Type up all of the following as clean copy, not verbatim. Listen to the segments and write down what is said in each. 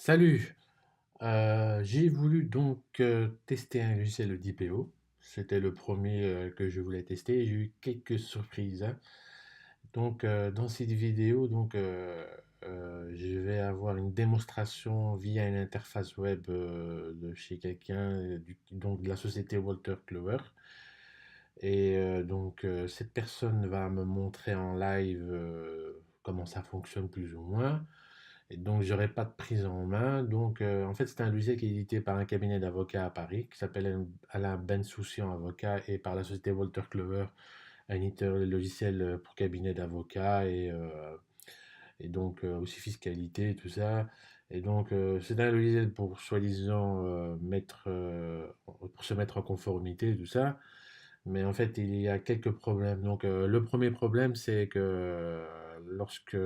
Salut, j'ai voulu donc tester un logiciel d'IPO. C'était le premier que je voulais tester et j'ai eu quelques surprises, hein. Donc dans cette vidéo, je vais avoir une démonstration via une interface web de chez quelqu'un, donc de la société Walter Clover. Et cette personne va me montrer en live comment ça fonctionne plus ou moins. Et donc, j'aurai pas de prise en main. Donc, en fait, c'est un logiciel qui est édité par un cabinet d'avocats à Paris qui s'appelle Alain Bensoussan Avocat et par la société Walter Clover, un éditeur de logiciel pour cabinet d'avocats et aussi fiscalité et tout ça. Et donc, c'est un logiciel pour soi-disant pour se mettre en conformité et tout ça. Mais en fait, il y a quelques problèmes. Donc, le premier problème, c'est que lorsque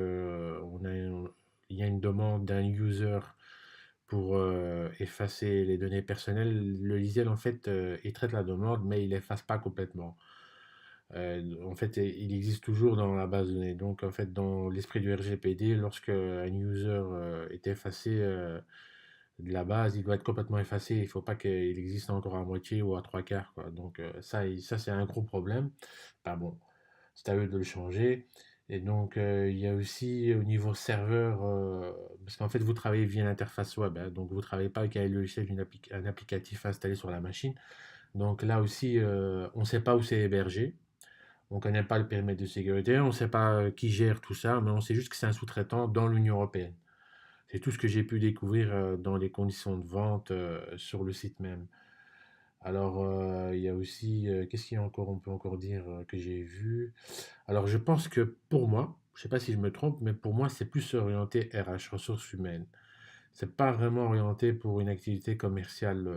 il y a une demande d'un user pour effacer les données personnelles, le logiciel, en fait, il traite la demande, mais il efface pas complètement. En fait, il existe toujours dans la base de données. Donc, en fait, dans l'esprit du RGPD, lorsque un user est effacé de la base, il doit être complètement effacé. Il ne faut pas qu'il existe encore à moitié ou à trois quarts, quoi. Donc, ça c'est un gros problème. Enfin bon, c'est à eux de le changer. Et donc, il y a aussi au niveau serveur, parce qu'en fait, vous travaillez via l'interface web, hein, donc vous ne travaillez pas avec un logiciel, un applicatif installé sur la machine. Donc là aussi, on ne sait pas où c'est hébergé. On ne connaît pas le périmètre de sécurité, on ne sait pas qui gère tout ça, mais on sait juste que c'est un sous-traitant dans l'Union européenne. C'est tout ce que j'ai pu découvrir dans les conditions de vente sur le site même. Alors, il y a aussi, qu'est-ce qu'il y a encore, on peut encore dire que j'ai vu. Alors, je pense que pour moi, je ne sais pas si je me trompe, mais pour moi, c'est plus orienté RH, ressources humaines. C'est pas vraiment orienté pour une activité commerciale.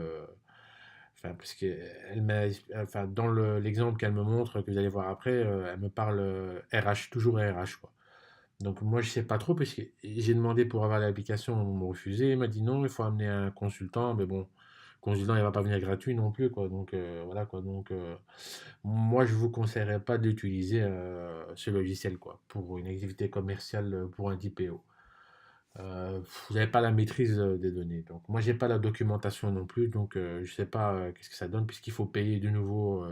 Enfin, parce que enfin, dans l'exemple qu'elle me montre, que vous allez voir après, elle me parle RH, toujours RH, quoi. Donc moi, je sais pas trop, parce que j'ai demandé pour avoir l'application, on m'a refusé. Il m'a dit non, il faut amener un consultant, mais bon, le consultant, il va pas venir gratuit non plus, quoi. Donc voilà, quoi. Donc moi, je vous conseillerais pas d'utiliser ce logiciel, quoi, pour une activité commerciale, pour un DPO. Vous n'avez pas la maîtrise des données. Donc moi, j'ai pas la documentation non plus, donc je sais pas qu'est-ce que ça donne, puisqu'il faut payer de nouveau.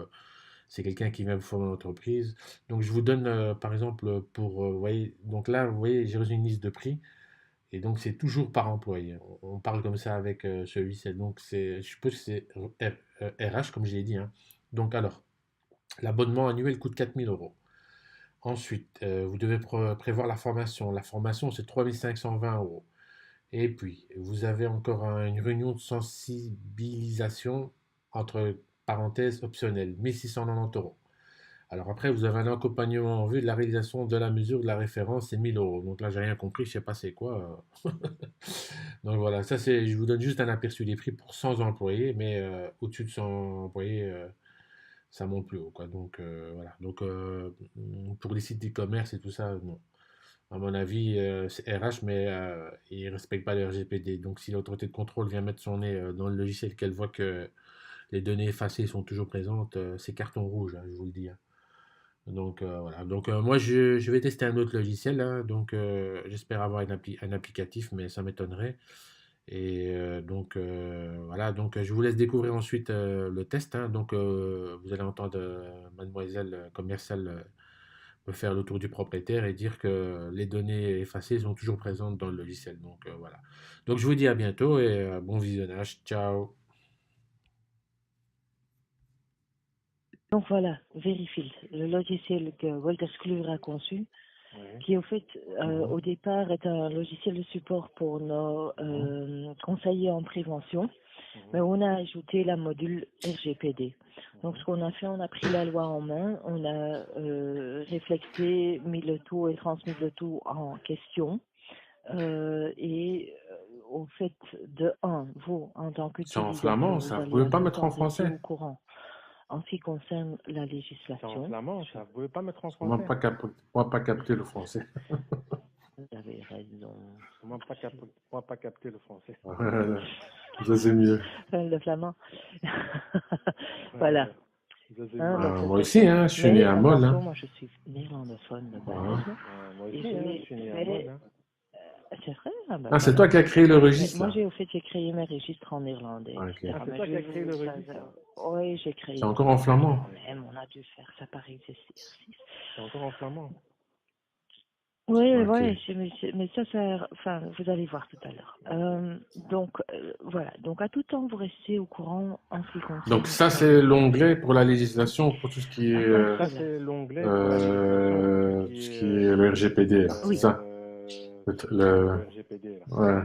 C'est quelqu'un qui vient vous former l'entreprise. Donc je vous donne par exemple pour, vous voyez, donc là, vous voyez, j'ai reçu une liste de prix et donc c'est toujours par employé. On parle comme ça avec celui-ci. Donc je suppose que c'est RH comme je l'ai dit, hein. Donc alors, l'abonnement annuel coûte 4 000 euros. Ensuite, vous devez prévoir la formation. La formation, c'est 3 520 euros. Et puis, vous avez encore une réunion de sensibilisation entre parenthèses optionnelle, 1 690 euros. Alors après, vous avez un accompagnement en vue de la réalisation de la mesure de la référence, c'est 1 000 euros. Donc là, j'ai rien compris, je sais pas c'est quoi. Donc voilà, ça c'est, je vous donne juste un aperçu des prix pour 100 employés, mais au-dessus de 100 employés, ça monte plus haut, quoi. Donc voilà. Donc pour les sites d'e-commerce et tout ça, non. À mon avis, c'est RH, mais ils ne respectent pas le RGPD. Donc si l'autorité de contrôle vient mettre son nez dans le logiciel, qu'elle voit que les données effacées sont toujours présentes, c'est carton rouge, hein, je vous le dis, hein. Donc voilà. Donc moi je vais tester un autre logiciel, hein. Donc j'espère avoir un applicatif, mais ça m'étonnerait. Et voilà. Donc je vous laisse découvrir ensuite le test, hein. Donc vous allez entendre mademoiselle commerciale me faire le tour du propriétaire et dire que les données effacées sont toujours présentes dans le logiciel. Donc voilà. Donc je vous dis à bientôt et bon visionnage. Ciao. Donc voilà, Verifil, le logiciel que Walter Kluwer a conçu, Ouais. qui au fait, Mhm. au départ, est un logiciel de support pour nos Mhm. conseillers en prévention, mais Mhm. on a ajouté la module RGPD. Donc Mhm. ce qu'on a fait, on a pris la loi en main, on a réfléchi, mis le tout et transmis le tout en question. Au fait, de un, vous, en tant C'est en qu'utilisateur, flamand, vous ça. Vous allez pouvez pas aller mettre en voir, rester français. au courant en ce qui concerne la C'est en législation. flamand, Je, ça. Vous pouvez pas mettre en je, français. Moi, pas capter le français. vous avez raison. Moi, pas capter le français. Ça, c'est mieux. Le flamand. Voilà. Hein, donc c'est Moi ça le aussi, flamand. hein, je suis né Mais à Mol, attention, hein. moi je suis néerlandophone de Ouais. base Moi et aussi, hein, je suis né à Mol, vais hein. C'est vrai? Ah ben Ah, c'est voilà. toi qui as créé le Mais registre, moi, là? au fait, j'ai créé mes registres en néerlandais, Ah, ok. etc. Ah, c'est Mais toi je qui vais as créé le vous... registre, là. Oui, j'ai C'est créé. encore en flamand? Quand même, on a dû faire ça par exercice. C'est encore en flamand. Oui, Ok. ouais, mais ça, enfin, vous allez voir tout à l'heure. Donc, voilà. Donc, à tout temps, vous restez au courant en ce qui concerne... Donc ça, c'est l'onglet pour la législation, pour tout ce qui est, Ça, c'est l'onglet pour la législation, pour tout ce qui est le RGPD, là, c'est Oui. ça? le RGPD, là. Ouais,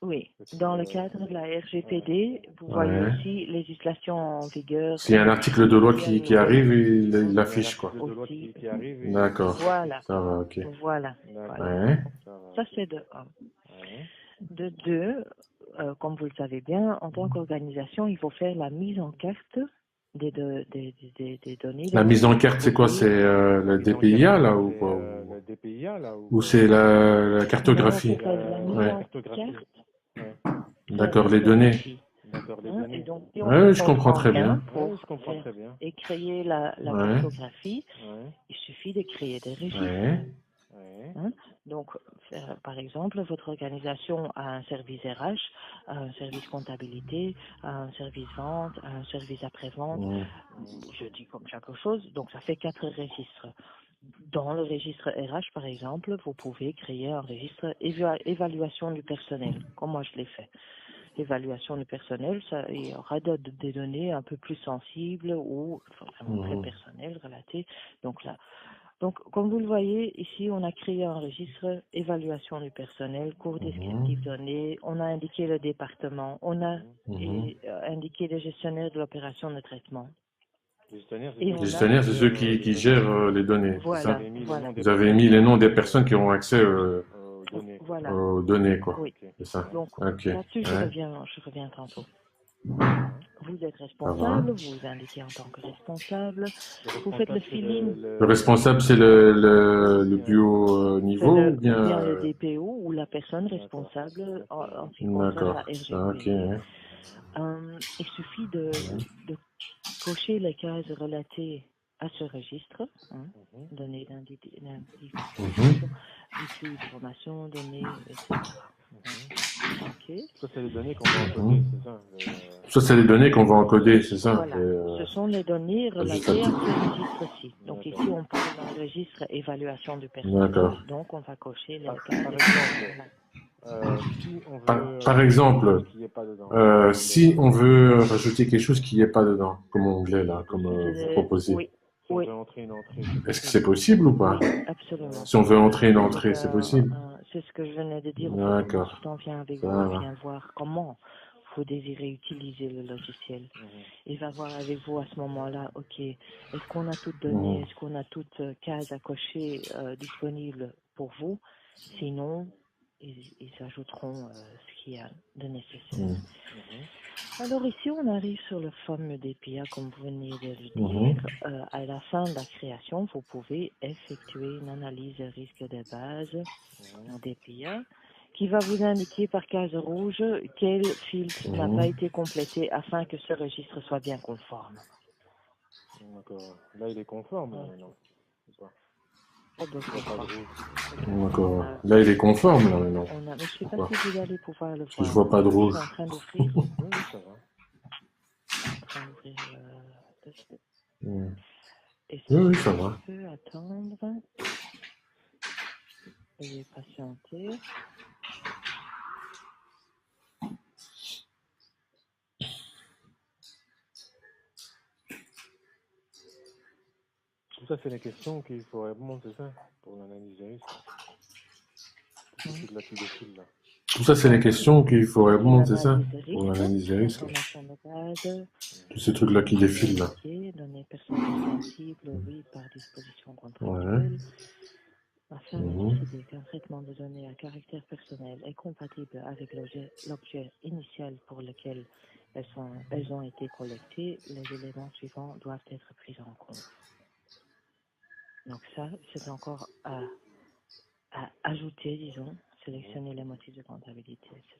Oui, dans le cadre de la RGPD, vous voyez ouais. aussi législation en vigueur. S'il y a un article de loi qui nouvelle arrive, il Il y a un l'affiche, quoi. article de loi aussi. qui arrive et... D'accord. Voilà, Ça va, ok. voilà. D'accord. Ouais. Ça va. Ça, c'est de un. Ouais. De deux, comme vous le savez bien, en tant qu'organisation, il faut faire la mise en carte des données. La mise en carte, c'est quoi? C'est le DPIA, là, ou C'est quoi? le DPIA, là, Ou c'est la cartographie? Non, c'est la mise Ouais. en cartographie. carte. Ouais. D'accord, les données. D'accord, les Et données. donc, si on Ouais, je comprends comprend très bien, bien. pour Ouais, je comprends faire très bien. et créer la Ouais. cartographie, Ouais. il suffit de créer des registres. Ouais. Ouais. Hein. Donc, par exemple, votre organisation a un service RH, a un service comptabilité, a un service vente, a un service après-vente. Mmh. Je dis comme chaque chose, donc ça fait 4 registres. Dans le registre RH, par exemple, vous pouvez créer un registre évaluation du personnel, comme moi je l'ai fait. Évaluation du personnel, ça, il y aura des données un peu plus sensibles ou vraiment très personnelles, relatées. Donc là, donc, comme vous le voyez, ici, on a créé un registre évaluation du personnel, cours descriptif donné, on a indiqué le département, on a indiqué le gestionnaire de l'opération de traitement. Les gestionnaires, Et Les gestionnaires, c'est ceux qui gèrent les données. Voilà, C'est ça? voilà. Vous avez mis les noms des personnes qui ont accès aux données. Voilà, aux données, quoi. oui. C'est ça. Donc, Ok. là-dessus, je Ouais. reviens tantôt. Vous êtes Ça responsable, va. vous vous indiquez en tant que responsable, vous faites le feeling. Le responsable, c'est le plus haut C'est niveau ou ou bien bien... le DPO ou la personne responsable en ce qui concerne D'accord. la Ça, ok. RGPD. Il suffit de cocher les cases relatées à ce registre, données d'identification, issues de formation, données, etc. Ok. Ça, c'est les données qu'on va encoder, c'est ça. Ça, c'est les données qu'on va encoder, c'est ça? Voilà, ce sont les données relatées à ce registre-ci. Donc ici, on parle d'un registre évaluation du personnel. D'accord. Donc on va cocher les Par cases. exemple, si on veut Par exemple, qu'il n'y ait pas dedans. si on veut rajouter quelque chose qui n'est pas dedans, comme onglet là, comme vous proposez, Oui, Si on oui, veut entrer une entrée, est-ce que c'est possible ou pas? absolument. Si on veut entrer une entrée, c'est possible? C'est ce que je venais de dire. Le D'accord. consultant vient avec Ça vous, va. vient voir comment vous désirez utiliser le logiciel. Il va voir avec vous à ce moment-là, ok, est-ce qu'on a toutes données, est-ce qu'on a toutes cases à cocher disponibles pour vous? Sinon, ils ajouteront ce qu'il y a de nécessaire. Alors ici, on arrive sur le fameux DPIA, comme vous venez de le dire. À la fin de la création, vous pouvez effectuer une analyse de risque de base en DPIA qui va vous indiquer par case rouge quel filtre n'a pas été complété afin que ce registre soit bien conforme. D'accord. Là, il est conforme, non? D'accord. Là, il est conforme, là, maintenant. Mais je ne sais pas si vous allez pouvoir le voir. Parce que je vois pas de rouge. Je suis en train d'ouvrir. Oui, ça va. Je suis en train d'ouvrir le dossier. Et Oui, ça va. Je peux attendre. Veuillez patienter. Tout ça, c'est les questions qu'il faut répondre, c'est ça? Pour l'analyse des risques. Tout ce truc-là qui défile, là. Tout ça, c'est les questions qu'il faut répondre, c'est ça? Pour L'analyse l'analyse des risques. information de base. Tous ces trucs-là qui défilent, là. Données personnelles sensibles, oui, par disposition contractuelle. Afin de décider qu'un traitement de données à caractère personnel est compatible avec l'objet initial pour lequel elles ont été collectées, les éléments suivants doivent être pris en compte. Donc ça, c'est encore à ajouter, disons, sélectionner les motifs de comptabilité, etc.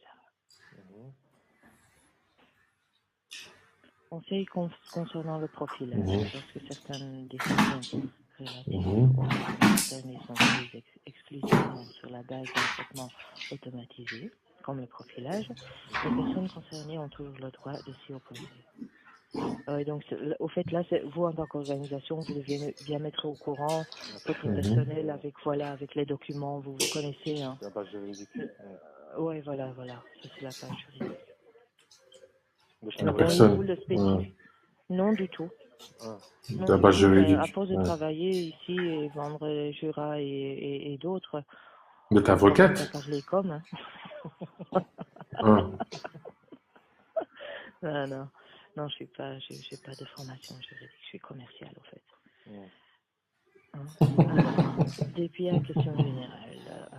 Conseil concernant le profilage. Lorsque certaines décisions relatives aux données concernées sont prises exclusivement sur la base d'un traitement automatisé, comme le profilage, les personnes concernées ont toujours le droit de s'y opposer. Donc, au fait, là, vous, en tant qu'organisation, vous devez bien mettre au courant votre personnel avec, voilà, avec les documents, vous connaissez. Hein. La base juridique. Ouais, voilà, ça c'est la page juridique. De La Bon, personne. vous le spécifiez. Non, du tout. Ah, Non, La du base tout, mais à juridique. force de travailler ici et vendre Jura et d'autres, Vous êtes on commence à avocate? parler comme. Hein. Ah. Non, j'ai pas de formation juridique, je suis commerciale au fait. Hein. Alors, depuis la question générale,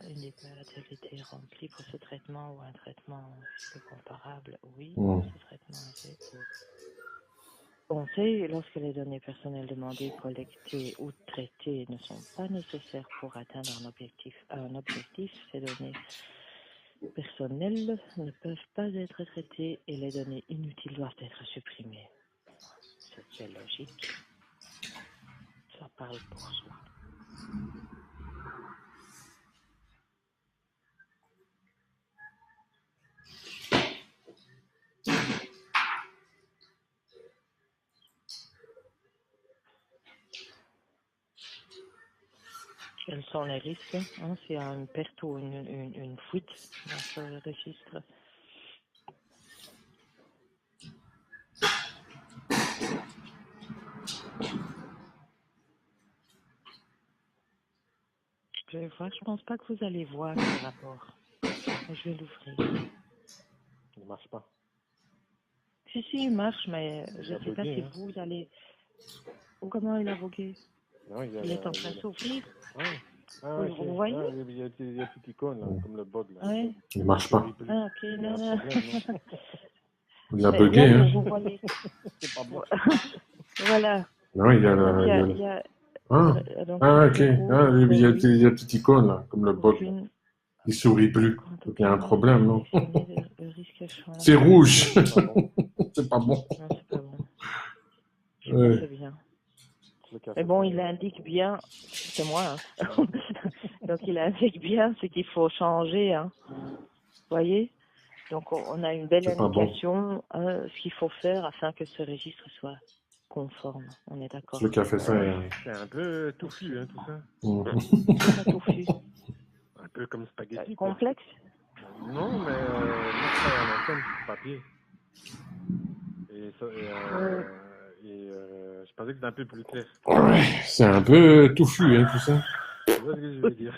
une des périodes a été remplie pour ce traitement ou un traitement comparable, oui, ce traitement est fait. On sait, lorsque les données personnelles demandées, collectées ou traitées ne sont pas nécessaires pour atteindre un objectif, ces données personnelles ne peuvent pas être traitées et les données inutiles doivent être supprimées. C'est logique. Ça parle pour soi. Quels sont les risques hein, s'il y a une perte ou une fuite dans ce registre? Je vais voir, je pense pas que vous allez voir ce rapport. Mais je vais l'ouvrir. il ne marche pas. Si, il marche, mais je Il ne a sais pas bugué, si hein. vous allez... Ou comment il a vogué? Non, Il est en train de s'ouvrir. Ah, ok. Vous voyez? Il y a une petite icône, là, comme le bot, là. Oui. Il marche pas. Ah, ok, Il y a non, un non. problème, non? Il a Mais bugué, là, hein. vous voyez. C'est pas bon. Voilà. Non, il y a Donc, le... il y a Ah, donc, ah, ok. risque rouge, Ah, il y a, oui. il y a une petite icône, là, comme le bot, là. Aucune... Il sourit plus. Quand Donc il y a un aucune problème, non? sélectionner le risque change. C'est rouge. C'est pas bon. C'est pas bon. Non, c'est pas bon. Je sais pas, Ouais. c'est bien. Le café, Mais bon, ça, il indique bien, c'est moi, hein. Donc il indique bien ce qu'il faut changer, hein. Vous voyez? Donc on a une belle C'est pas bon. indication, ce qu'il faut faire afin que ce registre soit conforme. On est d'accord. Celui qui a fait ça, c'est un peu touffu, hein, tout ça. Comment touffu? Un peu comme spaghetti, quoi. Complexe? Non, mais moi, je travaille en antenne sur papier. Je pensais que c'était un peu plus clair. ouais, c'est un peu touffu, hein, tout ça. Tu vois ce que je veux dire?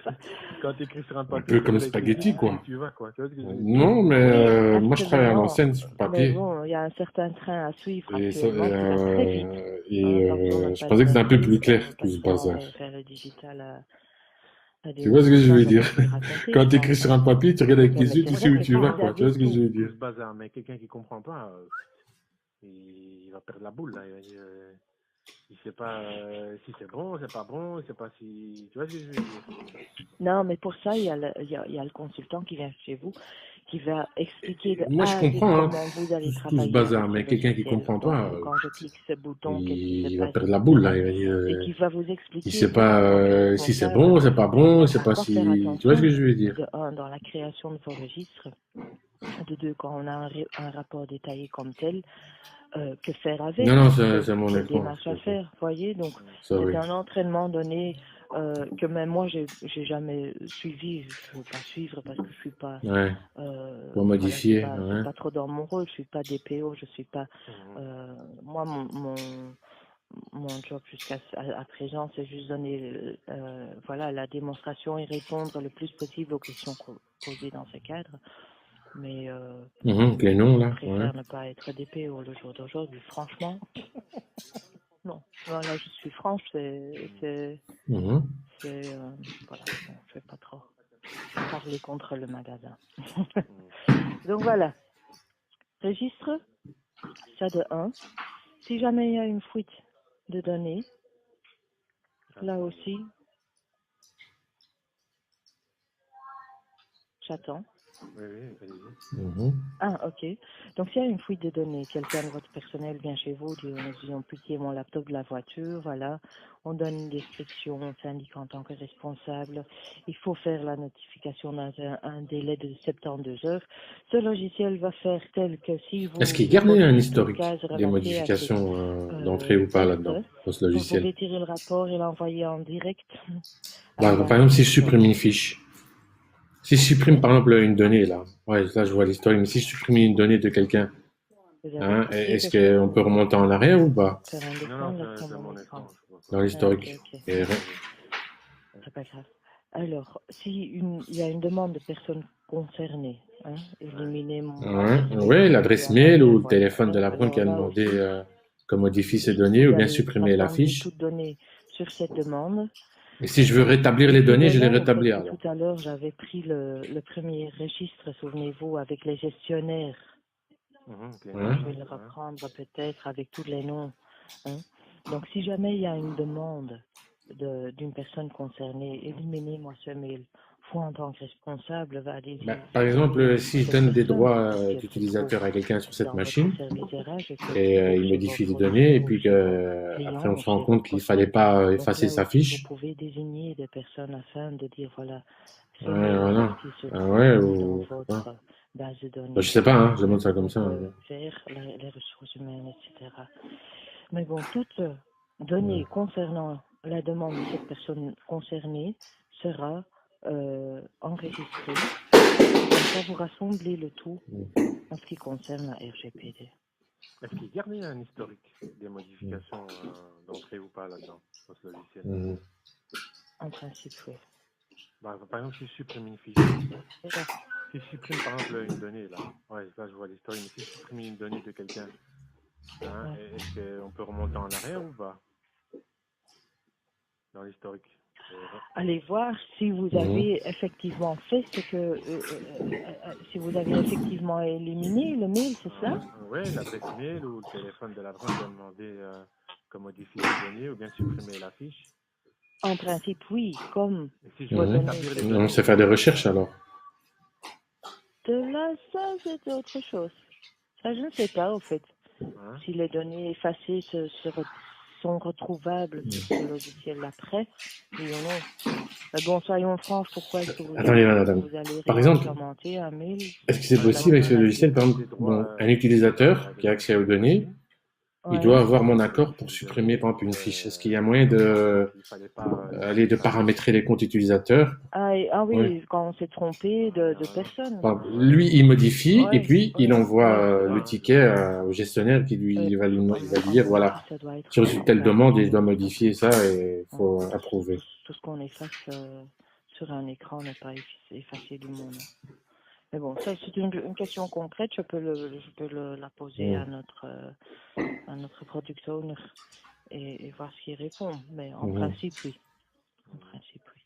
Quand tu écris sur un papier, peu comme tu regardes avec tes spaghetti, yeux, tu sais quoi. où tu vas, quoi. Tu vois ce que je veux dire? Non, mais Oui, moi je travaille à absolument. l'ancienne sur Mais papier. bon, il y a un certain train à suivre Et, ça, actuellement qui va très vite. Quand on n'a je pas de pensais que c'était un peu papier, plus ben, clair, le tout ce patient bazar. va faire le digital à Tu vois ce que je ça, veux j'aurais dire? pu raconter, Quand je tu écris pense. sur un papier, tu regardes avec Ok, tes mais yeux, c'est tu sais vrai où que tu si vas, vous quoi. Tu avez vois ce que je veux Tout dire? ce bazar, mais quelqu'un qui comprend pas, il va perdre la boule, là. Il sait pas si c'est bon, c'est pas bon, il sait pas si... Tu vois ce que je veux dire? Non, mais pour ça, il y a le consultant qui vient chez vous, qui va expliquer de Moi, je A à Z comprends, hein, comment vous allez tout ce travailler avec bazar, ce mais quelqu'un qui logiciel. comprend Donc, pas, quand je clique ce bouton, qu'est-ce qui se il va passe, perdre la boule, là. etc. Et qui va vous Il expliquer sait pas en tant que si c'est responsable bon, c'est pas bon, il sait à pas quoi faire si... Tu vois ce attention, que je veux dire? de un, dans la création de vos registres, de deux, quand on a un rapport détaillé comme tel, que faire avec, Non, non, c'est mon quelle écran, démarche à faire, voyez. Donc, ça c'est oui. un entraînement donné que même moi, j'ai jamais suivi. Je veux pas suivre parce que je suis pas... Ouais, pour voilà, modifier, c'est ouais. pas trop dans mon rôle. Je suis pas DPO, je suis pas... moi, mon job jusqu'à à présent, c'est juste donner voilà, la démonstration et répondre le plus possible aux questions posées dans ce cadre. Mais Les noms, je là, ouais. préfère ne pas être DPO le jour d'aujourd'hui, franchement. Non, là je suis franche, c'est voilà, bon, je vais pas trop parler contre le magasin. Donc voilà, registre, ça de 1. Si jamais il y a une fuite de données, là aussi, j'attends. Oui, allez-y. Mhm. Ah, ok. Donc, s'il y a une fuite de données, quelqu'un de votre personnel vient chez vous, dit, disons, pitié, mon laptop de la voiture, voilà. On donne une description, on s'indique en tant que responsable. Il faut faire la notification dans un délai de 72 heures. Ce logiciel va faire tel que si Est-ce vous qu'il garde un cochez toute historique case des relatée à cette modifications d'entrée ou pas perte, là-dedans, dans ce vous logiciel? pouvez tirer le rapport et l'envoyer en direct à Bah, par exemple, si je l'administration. supprime une fiche, si je supprime par exemple une donnée là, ouais, là je vois l'historique, mais si je supprime une donnée de quelqu'un, Vous avez hein, cliqué est-ce que je qu'on peux peut remonter en arrière ou pas faire un Non, dessin non, là sur c'est mon mon écran. écran, je vois pas. dans Ah, ok, l'historique? ok. Et- C'est pas grave. Alors, si il y a une demande de personnes concernées, hein, éliminer mon Ouais, adresse ouais, mail, l'adresse envoyer un mail ou mail, le voilà. téléphone de la personne qui Alors a là demandé aussi, qu'on modifie ces oui, données vous ou bien allez supprimer la rassembler fiche. toutes données sur cette demande. Et si je veux rétablir les données, je les Évidemment, en fait, rétablis alors. tout à l'heure, j'avais pris le premier registre, souvenez-vous, avec les gestionnaires. Ok, Hein? Je vais le reprendre peut-être avec tous les noms. Hein. Donc, si jamais il y a une demande d'une personne concernée, éliminez-moi ce mail. Vous, en tant que responsable, va aller Bah, par exemple, si je cette donne des personne droits parce que c'est trop d'utilisateur à quelqu'un sur cette dans votre machine service RH et que c'est et trop il chez modifie vos les données et fournisseurs ou puis chez vos que après on clients ou se rend chez vos compte qu'il fallait prospects. pas Donc effacer là sa aussi, vous fiche. pouvez désigner des personnes afin de dire, voilà, ce Ouais, mail voilà. qui se Ah ouais, trouve dans ou ouais. votre base de Bah, je données sais pas, hein, je hein, demande ça comme pour ça. Hein. faire les ressources humaines, etc. Mais bon, toutes Mm. données concernant la demande de cette personne concernée sera enregistrée. Comme ça, vous rassemblez le tout en ce qui concerne la RGPD. Est-ce qu'il garde un historique des modifications d'entrée ou pas là-dedans, dans ce logiciel? Mm. En principe, oui. Bah, par exemple, si je supprime une fiche, D'accord. si je supprime par exemple une donnée là, ouais, là je vois l'historique, mais si je supprime une donnée de quelqu'un, hein, Ouais. est-ce qu'on peut remonter en arrière ou pas dans l'historique? Allez voir si vous Mhm. avez effectivement fait ce que... si vous avez effectivement éliminé le mail, c'est ça? Oui, l'adresse mail ou le téléphone de la personne qui a demandé qu'on modifie les données ou bien supprimer la fiche. En principe, oui, comme Et si je vos veux données rétablir les On données, sait faire des recherches alors. de là, ça, c'est autre chose. Ça, je ne sais pas, au fait. hein, Si les données effacées sont retrouvables sur ce logiciel après, oui ou non. Mais bon, soyons francs, pourquoi est-ce que Attendez, madame. vous allez Par exemple, réimplémenter un mail est-ce que c'est par possible exemple, avec ce logiciel, par exemple, des droits bon, un utilisateur qui a avec accès aux cette données, machine, il doit Ouais. avoir mon qu'on accord modifie pour les supprimer, données par et exemple, une fiche. Est-ce qu'il y a qu'on moyen se rend compte de qu'il ne fallait pas aller de effacer sa fiche. paramétrer les comptes utilisateurs? Oui. Oui, quand on s'est trompé de Voilà. personne. Enfin, Ouais, lui, il modifie et Ouais, puis il envoie je sais le pas, je ticket sais pas. au gestionnaire qui lui il va lui, il va lui À dire mon voilà, avis, ça doit être j'ai reçu telle base de demande et je dois données, ça modifier doit. ça et il Hein. faut Parce que approuver. tout ce qu'on efface sur un écran n'est pas effacé du monde. Mais bon, ça c'est une question concrète, je peux la poser Mm. à notre product owner et voir ce qu'il répond. Mais en Mhm. principe, oui. En principe, oui.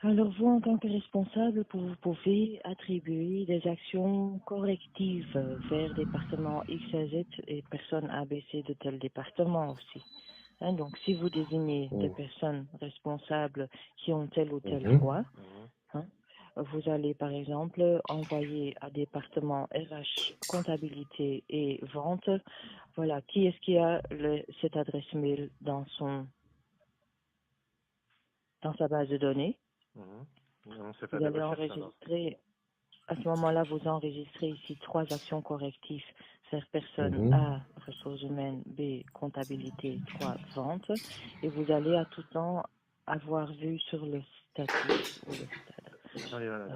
Alors vous, en tant que responsable, vous pouvez attribuer des actions correctives vers département X à Z et personnes ABC de tel département aussi. Hein, donc si vous désignez des Mm. personnes responsables qui ont tel ou tel Mhm. droit, hein, vous allez par exemple envoyer à département RH, comptabilité et vente, voilà, qui est-ce qui a cette adresse mail dans sa base de données. On sait faire Vous des allez recherches alors. enregistrer, à ce moment-là, vous enregistrez ici 3 actions correctives. Faire personne Mhm. A, ressources humaines, B, comptabilité, 3, vente. Et vous allez à tout temps avoir vu sur le statut ou le stade. Attendez, voilà.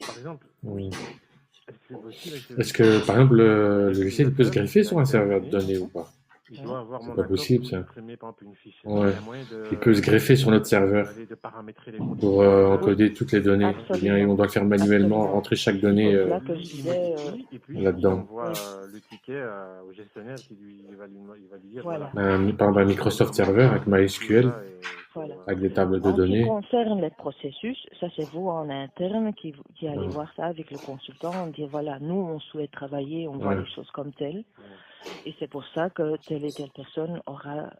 Par exemple, Mm. est-ce que c'est possible avec ce Est-ce que, par logiciel, exemple, le logiciel il peut se l'utilisateur greffer qui a sur un accès à la serveur de donnée, données ou pas? il doit avoir C'est mon pas accord possible, pour ça. supprimer par exemple une fiche. Est-ce qu'il Ouais. y a moyen Il peut se greffer sur notre serveur d'aller de paramétrer les comptes pour utilisateurs Oui, encoder toutes les données. Ou bien absolument. on doit le faire manuellement, Absolument. rentrer chaque C'est donnée pour et cela que je lui, il disais, modifie et puis il là-dedans. envoie oui, le ticket au gestionnaire qui lui il va lui dire voilà, voilà. Par exemple, un il y a telle Microsoft demande, Server il faut avec modifier MySQL, ça et il Voilà. faut avec des faire tables de En ce qui données. concerne les processus, ça c'est vous en interne qui allez Ouais. voir ça avec le consultant, dire voilà, nous on souhaite travailler, on voit Ouais. les choses comme telles, et c'est pour ça que telle et telle personne aura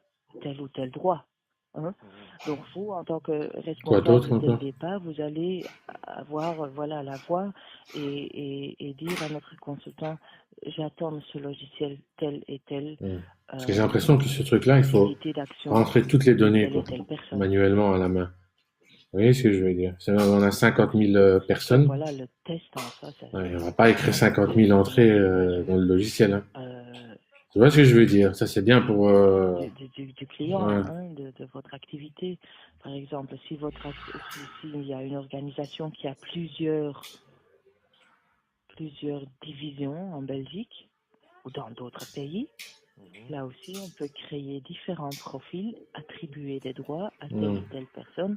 tel ou tel droit. Hein. Donc vous, en tant que Quoi d'autre responsable dès le encore? départ, vous allez avoir voilà la voix et dire à notre consultant, j'attends ce logiciel tel et tel, Parce que j'ai l'impression que ce truc-là, il faut activité d'action rentrer toutes les de données, telle et quoi, telle personne. manuellement à la main. Vous voyez ce que je veux dire? On a 50 000 Parce que personnes. voilà, le test en soi, ça Ouais, on c'est va pas écrire 50 000 entrées dans le logiciel. Hein. euh, Tu vois ce que je veux dire? Ça, c'est bien pour... du client, ouais. hein, de votre activité. Par exemple, si s'il y a une organisation qui a plusieurs divisions en Belgique ou dans d'autres pays, là aussi, on peut créer différents profils, attribuer des droits à telle ou telle personne,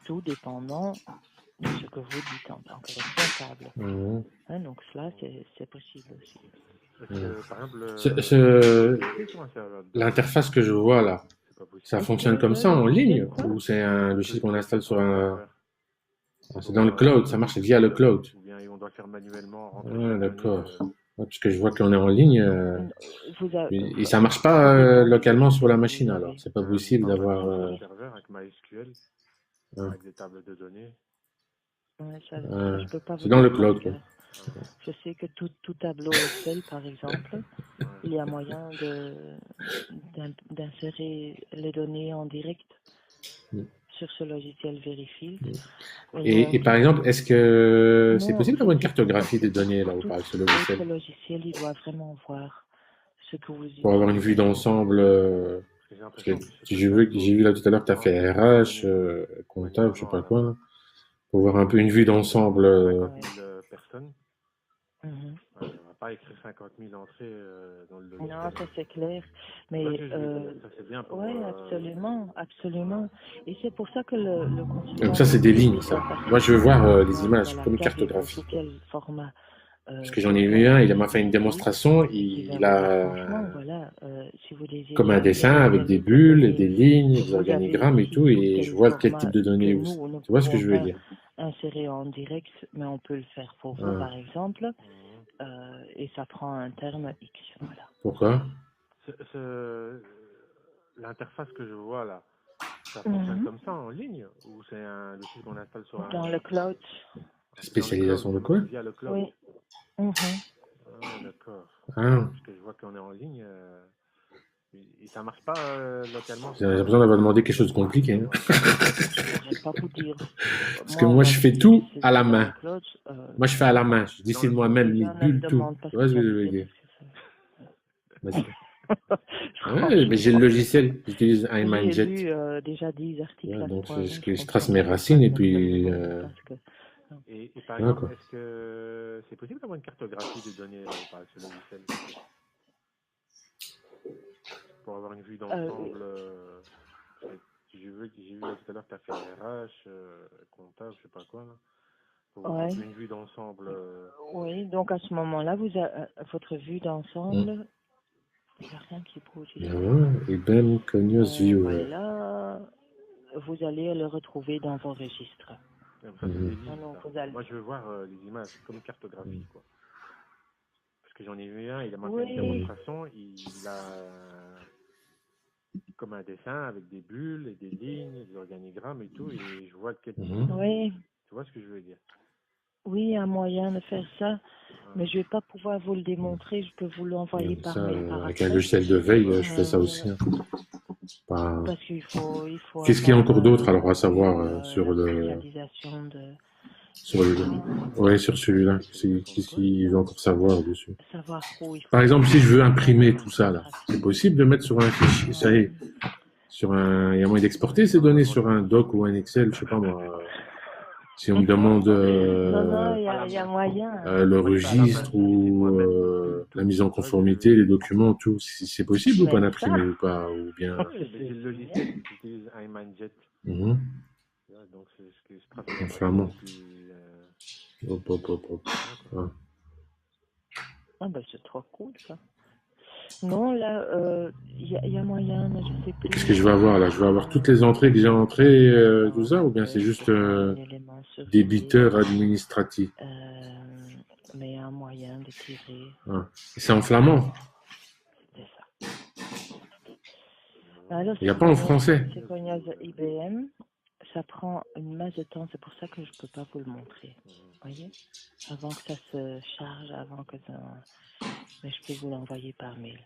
tout dépendant de ce que vous dites en tant que responsable. Hein, donc cela, c'est possible aussi. Par exemple, l'interface que je vois là, ça fonctionne comme ça en ligne ou c'est un logiciel qu'on installe sur un... C'est dans le cloud, ça marche via le cloud. Ou bien on doit faire manuellement Ah, d'accord. Parce que je vois qu'on est en ligne et ça marche pas non, localement sur la vous machine alors. avez. C'est pas possible d'avoir... un serveur avec MySQL, avec des tables de données. Ouais, ça, je peux pas vous c'est dans le dire cloud, par quoi. cœur. Je sais que tout tableau Excel, par exemple, il y a moyen d'insérer les données en direct sur ce logiciel Verifield. Et par exemple, est-ce que c'est non, possible d'avoir une c'est cartographie des données là où parle ce logiciel? votre logiciel, il doit vraiment voir ce que vous Pour avoir une vue d'ensemble. Parce que j'ai vu là tout à l'heure que tu as fait RH, comptable, je sais pas quoi. Là, pour voir un peu une vue d'ensemble. 50 000 personnes. On va pas écrire 50 000 entrées dans le logiciel. Non, ça c'est clair. Mais ça c'est bien pour, oui, absolument. Et c'est pour ça que le consultant... Donc ça, c'est des lignes, ça. Moi, je veux voir les images, comme une cartographie. Sous quel format Parce que j'en ai vu un, il m'a fait une démonstration, il a si vous désirez comme un dessin avec des bulles, et des lignes, des organigrammes et tout, et je vois quel type de données aussi. Tu vois ce que je veux dire? Insérer en direct, mais on peut le faire pour vous, par exemple, et ça prend un terme X. Voilà. Pourquoi? L'interface que je vois là, ça fonctionne comme ça en ligne ou c'est un logiciel qu'on installe sur dans le cloud? La spécialisation de quoi? Via le cloud. Oui. Ah, d'accord. Ah. Parce que je vois qu'on est en ligne et ça marche pas localement. J'ai l'impression d'avoir demandé quelque chose de compliqué. Hein. Je vais pas vous dire. Parce que moi, je fais tout à la main. Moi, je fais à la main. Je décide moi-même les bulles, tout. Tu vois ce que je veux dire? Vas-y. Ouais, mais j'ai le logiciel. J'utilise iMindJet. J'ai lu déjà 10 articles. Ouais, donc, je trace mes racines et puis... Et par exemple, est-ce que c'est possible d'avoir une cartographie des données par ce logiciel pour avoir une vue d'ensemble j'ai vu tout à l'heure que tu as fait RH, comptable, je sais pas quoi, là, pour avoir une vue d'ensemble. Oui, donc à ce moment-là, votre vue d'ensemble, il n'y a rien qui bouge. Et Ben Cognos Viewer. Voilà, vous allez le retrouver dans vos registres. Moi, je veux voir les images comme une cartographie, quoi. Parce que j'en ai vu un, il a montré une démonstration, il a comme un dessin avec des bulles et des lignes, des organigrammes et tout, et je vois quel type. Oui. Tu vois ce que je veux dire? Oui, il y a moyen de faire ça, mais je ne vais pas pouvoir vous le démontrer, je peux vous l'envoyer par mail. Avec un logiciel de veille, je fais ça aussi. Hein. Parce qu'il faut Qu'est-ce qu'il y a encore d'autre alors à savoir sur le... sur celui-là. Qu'est-ce qu'il veut encore savoir dessus? Par exemple, si je veux imprimer tout ça, là, c'est possible de mettre sur un fichier, ça y est, il y a moyen d'exporter ces données sur un doc ou un Excel, je sais pas moi. Si on me demande y a moyen. Le registre ou la mise en conformité, les documents, tout, si c'est possible ou pas d'imprimer ou pas, ou bien. J'ai le logiciel qui utilise iMindJet. Donc c'est ce que je pratique. En flamand. Ah ben c'est trop cool ça. Non, là, y a moyen, mais je sais plus. Qu'est-ce que je vais avoir là? Je vais avoir toutes les entrées que j'ai entrées, tout ça, ou bien c'est juste débiteur administratif? Mais il y a un moyen de tirer. C'est en flamand? C'est ça. Alors, Il n'y a pas en français. ces cognaces IBM, ça prend une masse de temps, c'est pour ça que je ne peux pas vous le montrer. Voyez? Avant que ça se charge, avant que ça... Mais je peux vous l'envoyer par mail.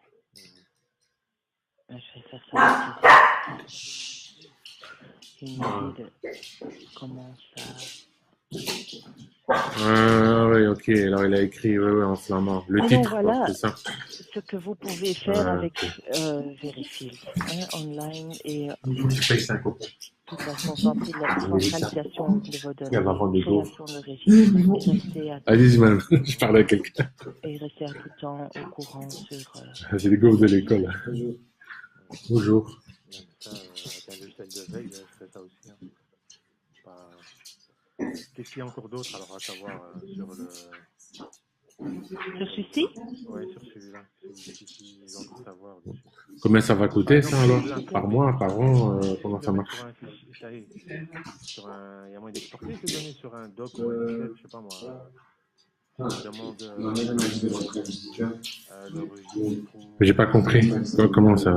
Je vais faire ça aussi. Une idée de comment ça... Ah oui, ok. Alors il a écrit ouais, en flamand. Le Alors titre, quoi, voilà c'est ça. ce que vous pouvez faire Ah, avec ok. Verifil, online et Il faut que tu payes 5 euros. de toute façon, centralisation de vos Elle va données, vendre des gaufres. création de registres Allez-y, madame. Je parle à quelqu'un. et rester à tout temps au courant sur... C'est les gaufres de l'école. Là. Bonjour. Donc ça, avec un logiciel de veille, je fais ça aussi. Hein. Pas... Qu'est-ce qu'il y a encore d'autre alors à savoir sur le... Sur celui-ci? Ouais, sur celui-là. Celui-ci, ils ont tout savoir dessus. Combien ça va coûter, ça, alors? Là, Par mois, par an? Comment ça mettre marche? sur un fichier, ça y est, sur un, il y a moyen d'exporter ces données sur un doc ou un Excel, je sais pas moi. Je demande le registre ou... J'ai pas compris. Comment ça...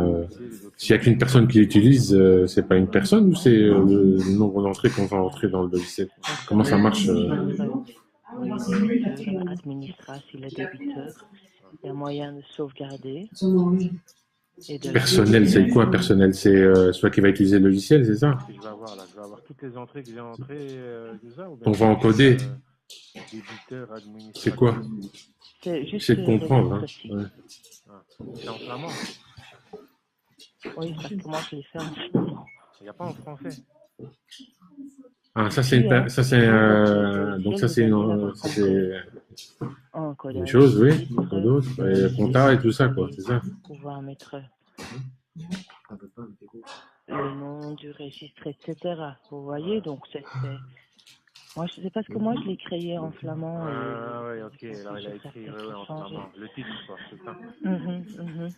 S'il y a qu'une personne qui l'utilise, c'est pas une personne ou c'est le nombre d'entrées qu'on va entrer dans le logiciel? Comment ça marche? Oui, débiteur, administrateur, le débiteur. Il y a moyen de sauvegarder. Et de Personnel, c'est quoi personnel? C'est celui qui va utiliser le logiciel, c'est ça? Je vais avoir là, je vais avoir toutes les entrées que j'ai entrées, tout ça. Ou bien On va encoder. Débiteur, administrateur. C'est quoi? C'est juste J'essaie de comprendre. Hein. Ouais. Ah, c'est en flamand. Oui, parce que moi je l'ai fait en flamand. Il n'y a pas en français. Ah, ça c'est une, donc ça c'est une chose, oui, quoi d'autre, et compta et tout ça, quoi, c'est ça. Pouvoir mettre le nom du registre, etc. Vous voyez, donc c'est... Moi, c'est parce que moi je l'ai créé en flamand. Ah oui, ok, alors il a écrit en flamand. Le titre, quoi, c'est ça.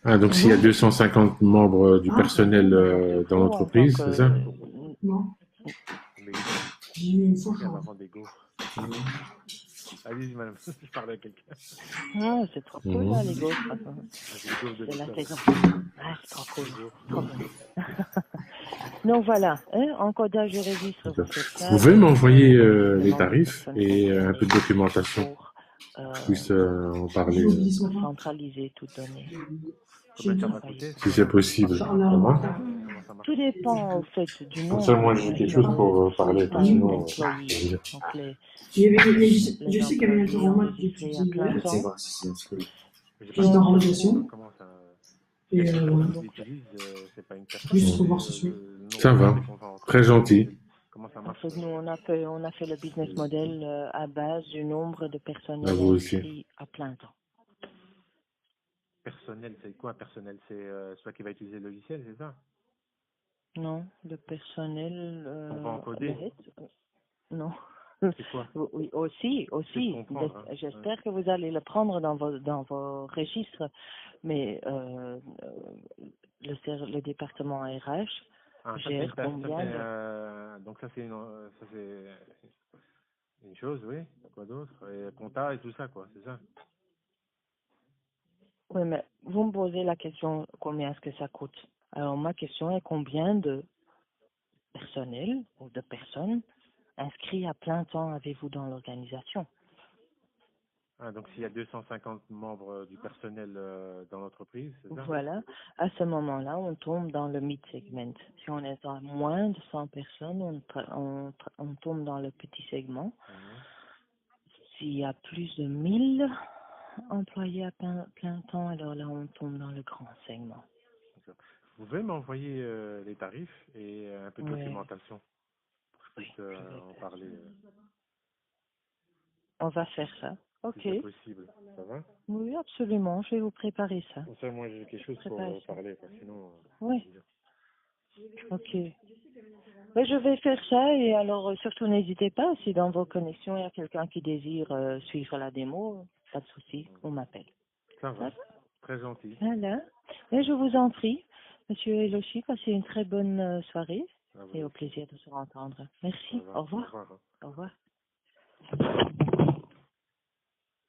Ah, donc s'il y a 250 membres du personnel dans l'entreprise, c'est ça? Non. Mais il va vendre des gaufres. Allez-y, madame, je parle à quelqu'un. Ah, c'est trop cool, là, les gaufres. C'est la saison. Ah, c'est trop cool. Trop bien. Donc voilà, hein, encodage de registre. Vous pouvez m'envoyer les tarifs et un peu de documentation pour puisse en parler. Centraliser toutes données. Si c'est possible. Tout dépend au fait du nombre. Comme ça, moi, j'ai quelque chose pour parler. Sinon, je sais qu'il y avait un tournoi qui était j'étais en relation. Et juste pour voir ce ça va, très gentil. En fait, nous, on a fait le business model à base du nombre de personnels inscrits à plein temps. Personnel, c'est quoi personnel? C'est celui qui va utiliser le logiciel, c'est ça? Non, le personnel... on va encoder? Non. C'est quoi? Oui, aussi. J'espère que vous allez le prendre dans vos registres, mais le département RH gère combien donc ça c'est une chose, oui. Quoi d'autre? Et compta et tout ça, quoi, c'est ça? Oui, mais vous me posez la question, combien est-ce que ça coûte? Alors, ma question est combien de personnel ou de personnes inscrits à plein temps avez-vous dans l'organisation? Ah, donc s'il y a 250 membres du personnel dans l'entreprise, c'est ça? Voilà. À ce moment-là, on tombe dans le mid-segment. Si on est à moins de 100 personnes, on tombe dans le petit segment. S'il y a plus de 1000 employés à plein temps, alors là, on tombe dans le grand segment. Vous pouvez m'envoyer les tarifs et un peu de documentation pour que je puisse en parler. On va faire ça. Ok. Si c'est possible, ça va? Oui, absolument. Je vais vous préparer ça. Comme ça, moi, j'ai quelque chose pour parler, quoi. Sinon. Oui. Ok. Mais je vais faire ça et alors surtout n'hésitez pas si dans vos connexions il y a quelqu'un qui désire suivre la démo, pas de souci, on m'appelle. Ça va. Très gentil. Voilà. Et je vous en prie, Monsieur Elochi, passez une très bonne soirée et au plaisir de se entendre. Merci. Au revoir. Au revoir.